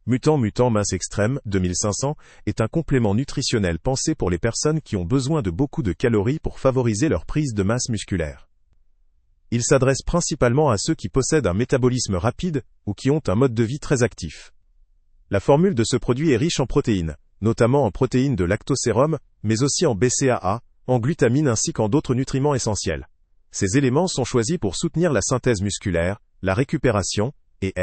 Mutant Masse Extrême 2500 est un complément nutritionnel pensé pour les personnes qui ont besoin de beaucoup de calories pour favoriser leur prise de masse musculaire. Il s'adresse principalement à ceux qui possèdent un métabolisme rapide ou qui ont un mode de vie très actif. La formule de ce produit est riche en protéines, notamment en protéines de lactosérum, mais aussi en BCAA, en glutamine ainsi qu'en d'autres nutriments essentiels. Ces éléments sont choisis pour soutenir la synthèse musculaire, la récupération et,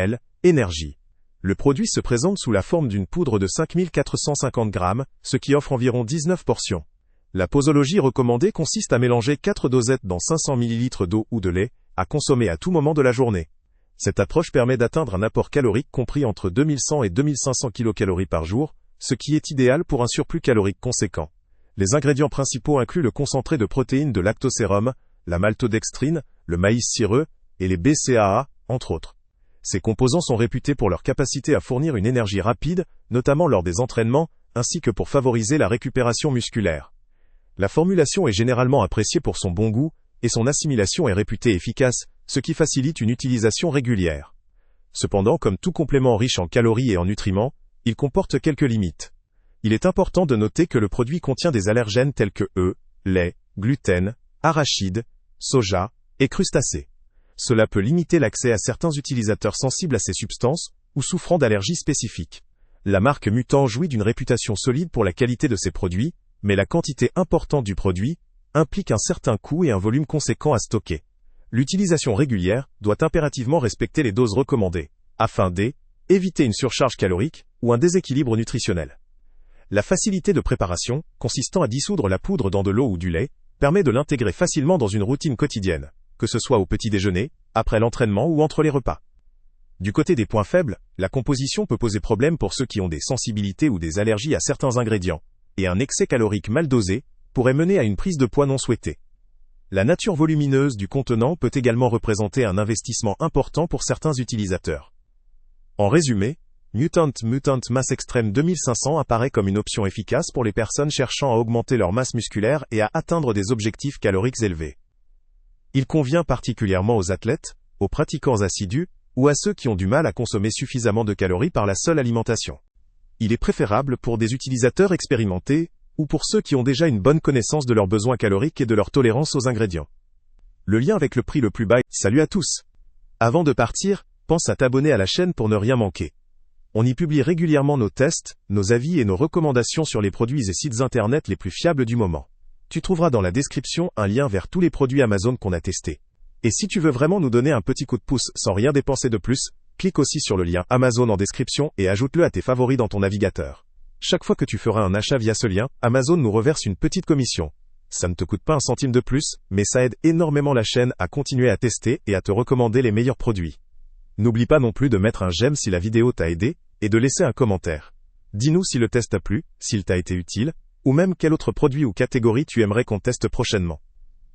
énergie. Le produit se présente sous la forme d'une poudre de 5450 grammes, ce qui offre environ 19 portions. La posologie recommandée consiste à mélanger 4 dosettes dans 500 ml d'eau ou de lait, à consommer à tout moment de la journée. Cette approche permet d'atteindre un apport calorique compris entre 2100 et 2500 kcal par jour, ce qui est idéal pour un surplus calorique conséquent. Les ingrédients principaux incluent le concentré de protéines de lactosérum, la maltodextrine, le maïs cireux et les BCAA, entre autres. Ces composants sont réputés pour leur capacité à fournir une énergie rapide, notamment lors des entraînements, ainsi que pour favoriser la récupération musculaire. La formulation est généralement appréciée pour son bon goût, et son assimilation est réputée efficace, ce qui facilite une utilisation régulière. Cependant, comme tout complément riche en calories et en nutriments, il comporte quelques limites. Il est important de noter que le produit contient des allergènes tels que œufs, lait, gluten, arachides, soja et crustacés. Cela peut limiter l'accès à certains utilisateurs sensibles à ces substances ou souffrant d'allergies spécifiques. La marque Mutant jouit d'une réputation solide pour la qualité de ses produits, mais la quantité importante du produit implique un certain coût et un volume conséquent à stocker. L'utilisation régulière doit impérativement respecter les doses recommandées, afin d'éviter une surcharge calorique ou un déséquilibre nutritionnel. La facilité de préparation, consistant à dissoudre la poudre dans de l'eau ou du lait, permet de l'intégrer facilement dans une routine quotidienne, que ce soit au petit déjeuner, après l'entraînement ou entre les repas. Du côté des points faibles, la composition peut poser problème pour ceux qui ont des sensibilités ou des allergies à certains ingrédients, et un excès calorique mal dosé pourrait mener à une prise de poids non souhaitée. La nature volumineuse du contenant peut également représenter un investissement important pour certains utilisateurs. En résumé, Mutant Masse Extrême 2500 apparaît comme une option efficace pour les personnes cherchant à augmenter leur masse musculaire et à atteindre des objectifs caloriques élevés. Il convient particulièrement aux athlètes, aux pratiquants assidus, ou à ceux qui ont du mal à consommer suffisamment de calories par la seule alimentation. Il est préférable pour des utilisateurs expérimentés, ou pour ceux qui ont déjà une bonne connaissance de leurs besoins caloriques et de leur tolérance aux ingrédients. Le lien avec le prix le plus bas. Salut à tous! Avant de partir, pense à t'abonner à la chaîne pour ne rien manquer. On y publie régulièrement nos tests, nos avis et nos recommandations sur les produits et sites internet les plus fiables du moment. Tu trouveras dans la description un lien vers tous les produits Amazon qu'on a testés. Et si tu veux vraiment nous donner un petit coup de pouce sans rien dépenser de plus, clique aussi sur le lien Amazon en description et ajoute-le à tes favoris dans ton navigateur. Chaque fois que tu feras un achat via ce lien, Amazon nous reverse une petite commission. Ça ne te coûte pas un centime de plus, mais ça aide énormément la chaîne à continuer à tester et à te recommander les meilleurs produits. N'oublie pas non plus de mettre un j'aime si la vidéo t'a aidé, et de laisser un commentaire. Dis-nous si le test t'a plu, s'il t'a été utile, ou même quel autre produit ou catégorie tu aimerais qu'on teste prochainement.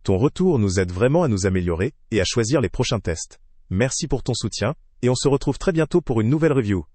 Ton retour nous aide vraiment à nous améliorer et à choisir les prochains tests. Merci pour ton soutien, et on se retrouve très bientôt pour une nouvelle review.